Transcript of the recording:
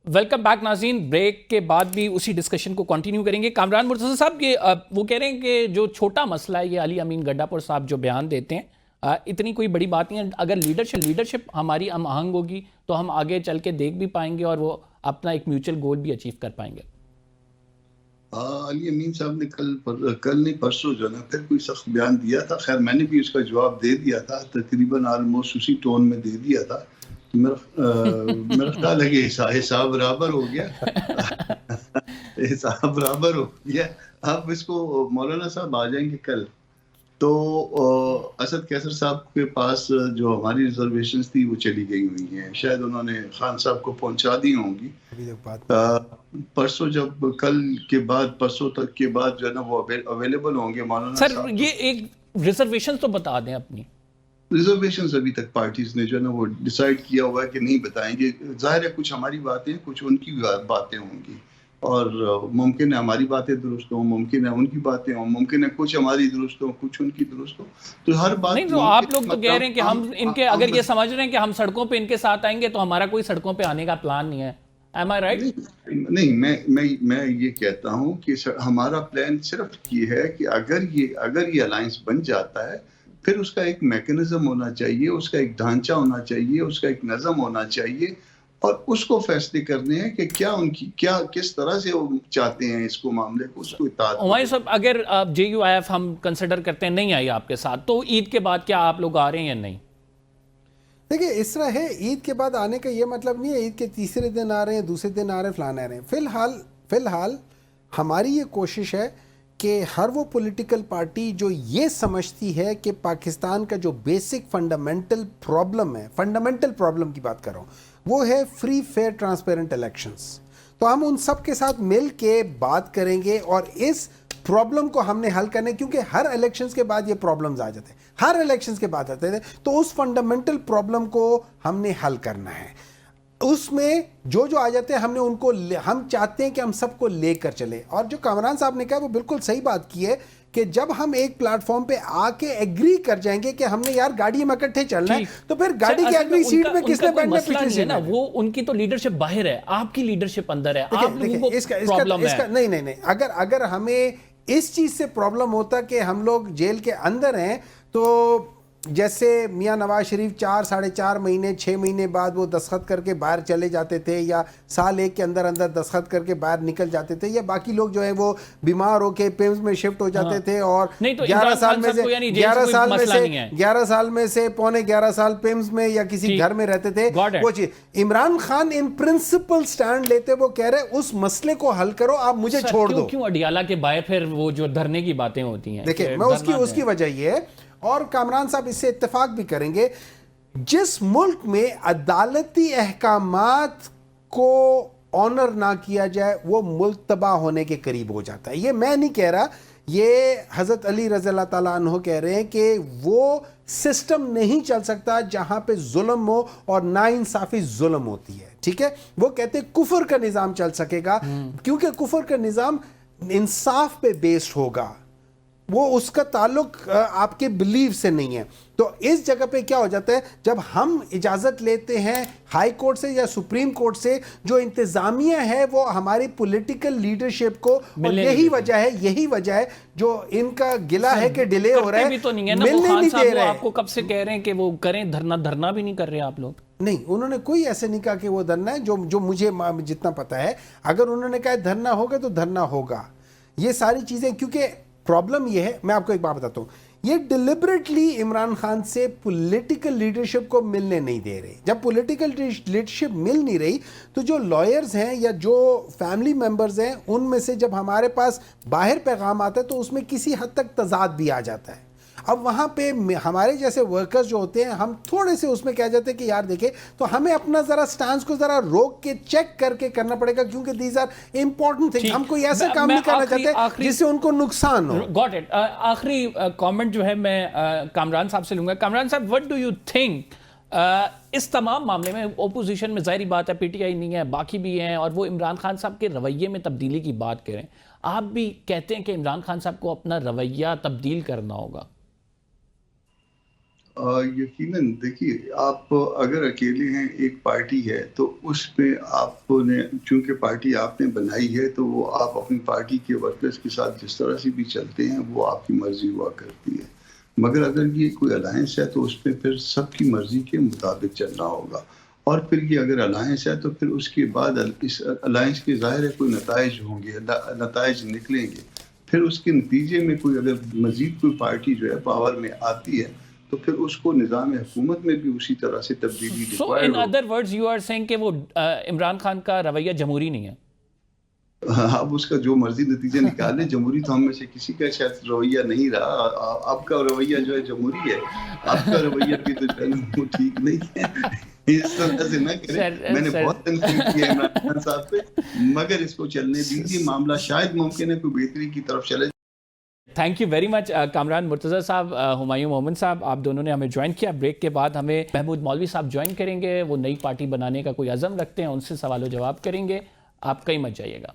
Welcome back ناظرین. Break کے بعد بھی اسی ڈسکشن کو کنٹینیو کریں گے. کامران مرتضی صاحب وہ کہہ رہے ہیں کہ جو چھوٹا مسئلہ ہے یہ علی امین گڈھا پور صاحب جو بیان دیتے ہیں اتنی کوئی بڑی بات نہیں ہے. اگر لیڈرشپ ہماری ہم آہنگ ہوگی تو ہم آگے چل کے دیکھ بھی پائیں گے اور وہ اپنا ایک میوچل گول بھی اچیو کر پائیں گے. علی امین صاحب نے کل نہیں پرسوں جو نا پھر کوئی سخت بیان دیا تھا. خیر میں نے بھی اس کا جواب دے دیا تھا, تقریباً آلموسٹ اسی ٹون میں دے دیا تھا. میرا خیال ہے کہ حساب برابر ہو گیا. حساب برابر ہو گیا. اب اس کو مولانا صاحب آ جائیں گے کل تو اسد کیسر صاحب کے پاس جو ہماری ریزرویشنز تھی وہ چلی گئی ہوئی ہیں. شاید انہوں نے خان صاحب کو پہنچا دی ہوں گی. پرسوں جب کل کے بعد پرسوں تک کے بعد جو ہے نا وہ اویلیبل ہوں گے مولانا سر. صاحب. یہ ایک ریزرویشن تو بتا دیں اپنی ریزرویشنز ابھی تک پارٹیز نے جو ہے نا وہ ڈیسائیڈ کیا ہوا ہے کہ نہیں بتائیں گے. ظاہر ہے کچھ ہماری باتیں کچھ ان کی باتیں ہوں گی اور ممکن ہے ہماری باتیں درست ہوں, ممکن ہے ان کی باتیں ہوں, ممکن ہے کچھ ہماری درست ہوں کچھ ان کی درست ہوں. تو ہر بات نہیں. تو آپ لوگ تو کہہ رہے ہیں کہ ہم ان کے اگر یہ سمجھ رہے ہیں کہ ہم سڑکوں پہ ان کے ساتھ آئیں گے تو ہمارا کوئی سڑکوں پہ آنے کا پلان نہیں ہے. Am I right? نہیں, میں یہ کہتا ہوں کہ ہمارا پلان صرف یہ ہے کہ اگر یہ الائنس بن جاتا ہے پھر اس کا ایک میکنزم ہونا چاہیے, اس کا ایک ڈھانچہ ہونا چاہیے, اس کا ایک نظم ہونا چاہیے اور اس کو فیصلے کرنے ہیں کہ کیا کس طرح سے وہ چاہتے ہیں اس کو معاملے کو, اس کو اطاعت. عمیر صاحب اگر جے یو آئی ایف ہم کنسیڈر کرتے ہیں نہیں آئی آپ کے ساتھ تو عید کے بعد کیا آپ لوگ آ رہے ہیں یا نہیں؟ دیکھیں اس طرح ہے, عید کے بعد آنے کا یہ مطلب نہیں ہے عید کے تیسرے دن آ رہے ہیں, دوسرے دن آ رہے ہیں, فلانا آ رہے ہیں. فی الحال ہماری یہ کوشش ہے کہ ہر وہ پولیٹیکل پارٹی جو یہ سمجھتی ہے کہ پاکستان کا جو بیسک فنڈامنٹل پرابلم کی بات کر رہا ہوں وہ ہے فری فیئر ٹرانسپیرنٹ الیکشنز, تو ہم ان سب کے ساتھ مل کے بات کریں گے اور اس پرابلم کو ہم نے حل کرنے, کیونکہ ہر الیکشنز کے بعد یہ پرابلمز آ جاتے ہیں, ہر الیکشنز کے بعد آتے ہیں, تو اس فنڈامنٹل پرابلم کو ہم نے حل کرنا ہے. اس میں جو آ جاتے ہیں ہم چاہتے ہیں کہ ہم سب کو لے کر چلے. اور جو کامران صاحب نے کہا وہ بالکل صحیح بات کی ہے کہ جب ہم ایک پلیٹ فارم پہ آ کے ایگری کر جائیں گے کہ ہم نے یار گاڑی میں اکٹھے چلنا ہے تو پھر گاڑی کی اگلی سیٹ میں کس نے بیٹھنا ہے, پچھلی سیٹ میں. وہ ان کی تو لیڈرشپ باہر ہے, آپ کی لیڈرشپ اندر ہے. آپ لوگوں کو پرابلم ہے. نہیں, اگر ہمیں اس چیز سے پرابلم ہوتا کہ ہم لوگ جیل کے اندر ہیں تو جیسے میاں نواز شریف 4.5 مہینے 6 مہینے بعد وہ دستخط کر کے باہر چلے جاتے تھے, یا سال ایک کے اندر دستخط کر کے باہر نکل جاتے تھے, یا باقی لوگ جو ہے وہ بیمار ہو کے پیمز میں شفٹ ہو جاتے تھے اور 11 سال میں سے پونے 11 سال پیمز میں یا کسی گھر میں رہتے تھے. وہ چیز Imran Khan in principle stand لیتے وہ کہہ رہے اس مسئلے کو حل کرو, آپ مجھے چھوڑ دو. کیوں اڈیالہ کے باہر پھر وہ جو دھرنے کی باتیں ہوتی ہیں, دیکھیں میں اس کی وجہ یہ ہے, اور کامران صاحب اس سے اتفاق بھی کریں گے, جس ملک میں عدالتی احکامات کو آنر نہ کیا جائے وہ ملک تباہ ہونے کے قریب ہو جاتا ہے. یہ میں نہیں کہہ رہا, یہ حضرت علی رضی اللہ تعالیٰ عنہ کہہ رہے ہیں کہ وہ سسٹم نہیں چل سکتا جہاں پہ ظلم ہو اور ناانصافی ظلم ہوتی ہے. ٹھیک ہے, وہ کہتے ہیں کفر کا نظام چل سکے گا کیونکہ کفر کا نظام انصاف پہ بیسڈ ہوگا, وہ اس کا تعلق آپ کے بلیف سے نہیں ہے. تو اس جگہ پہ کیا ہو جاتا ہے جب ہم اجازت لیتے ہیں ہائی کورٹ سے یا سپریم کورٹ سے, جو انتظامیہ ہے وہ ہماری پولیٹیکل لیڈرشپ کو, اور یہی وجہ ہے جو ان کا گلہ ہے کہ ڈیلے ہو رہا ہے, ملنے نہیں دے رہے. آپ کو کب سے کہہ رہے ہیں کہ وہ کریں دھرنا بھی نہیں کر رہے آپ لوگ. نہیں, انہوں نے کوئی ایسے نہیں کہا کہ وہ دھرنا ہے, جو مجھے جتنا پتا ہے اگر انہوں نے کہا دھرنا ہوگا تو دھرنا ہوگا. یہ ساری چیزیں, کیونکہ پرابلم یہ ہے, میں آپ کو ایک بات بتاتا ہوں, یہ ڈیلیبریٹلی عمران خان سے پولیٹیکل لیڈرشپ کو ملنے نہیں دے رہے. جب پولیٹیکل لیڈرشپ مل نہیں رہی تو جو لائرز ہیں یا جو فیملی ممبرز ہیں ان میں سے جب ہمارے پاس باہر پیغام آتا ہے تو اس میں کسی حد تک تضاد بھی آ جاتا ہے. اب وہاں پہ ہمارے جیسے ورکرز جو ہوتے ہیں ہم تھوڑے سے اس میں کہہ جاتے ہیں کہ یار دیکھیں تو ہمیں اپنا ذرا سٹانس کو ذرا روک کے چیک کر کے کرنا پڑے گا, کیونکہ دیز آر امپورٹنٹ تھنگ. ہم کوئی ایسا کام نہیں کرنا چاہتے جس سے ان کو نقصان ہو. Got it. آخری کامنٹ جو ہے میں کامران صاحب سے لوں گا. کامران صاحب, وٹ ڈو یو تھنک اس تمام معاملے میں اپوزیشن میں ظاہری بات ہے پی ٹی آئی نہیں ہے, باقی بھی ہیں, اور وہ عمران خان صاحب کے رویے میں تبدیلی کی بات کریں, آپ بھی کہتے ہیں کہ عمران خان صاحب کو اپنا رویہ تبدیل کرنا ہوگا. یقیناً دیکھیے، آپ اگر اکیلے ہیں، ایک پارٹی ہے تو اس پہ آپ نے، چونکہ پارٹی آپ نے بنائی ہے تو وہ آپ اپنی پارٹی کے ورکرز کے ساتھ جس طرح سے بھی چلتے ہیں وہ آپ کی مرضی ہوا کرتی ہے. مگر اگر یہ کوئی الائنس ہے تو اس پہ پھر سب کی مرضی کے مطابق چلنا ہوگا. اور پھر یہ اگر الائنس ہے تو پھر اس کے بعد اس الائنس کے ظاہر ہے کوئی نتائج ہوں گے، نتائج نکلیں گے. پھر اس کے نتیجے میں کوئی اگر مزید کوئی پارٹی جو ہے پاور میں آتی ہے تو پھر اس کو نظام حکومت میں بھی اسی طرح سے تبدیلی so in other words you are seeing کہ وہ عمران خان کا رویہ جمہوری نہیں ہے. اب اس کا جو مرضی نتیجہ نکالے، جمہوری تو ہم میں سے کسی کا شاید رویہ نہیں رہا. آپ کا رویہ جو ہے جمہوری ہے، آپ کا رویہ بھی تو جو ہے وہ ٹھیک نہیں ہے. اس طرح سے نہ کریں. میں نے بہت تنقید کی ہے عمران خان صاحب پہ، مگر اس کو چلنے دیجیے. معاملہ شاید ممکن ہے کوئی بہتری کی طرف چلے. Thank you very much Kamran Murtaza صاحب، ہمایوں مومن صاحب، آپ دونوں نے ہمیں جوائن کیا. بریک کے بعد ہمیں محمود مولوی صاحب جوائن کریں گے. وہ نئی پارٹی بنانے کا کوئی عزم رکھتے ہیں، ان سے سوال و جواب کریں گے. آپ کہیں مت جائیے گا.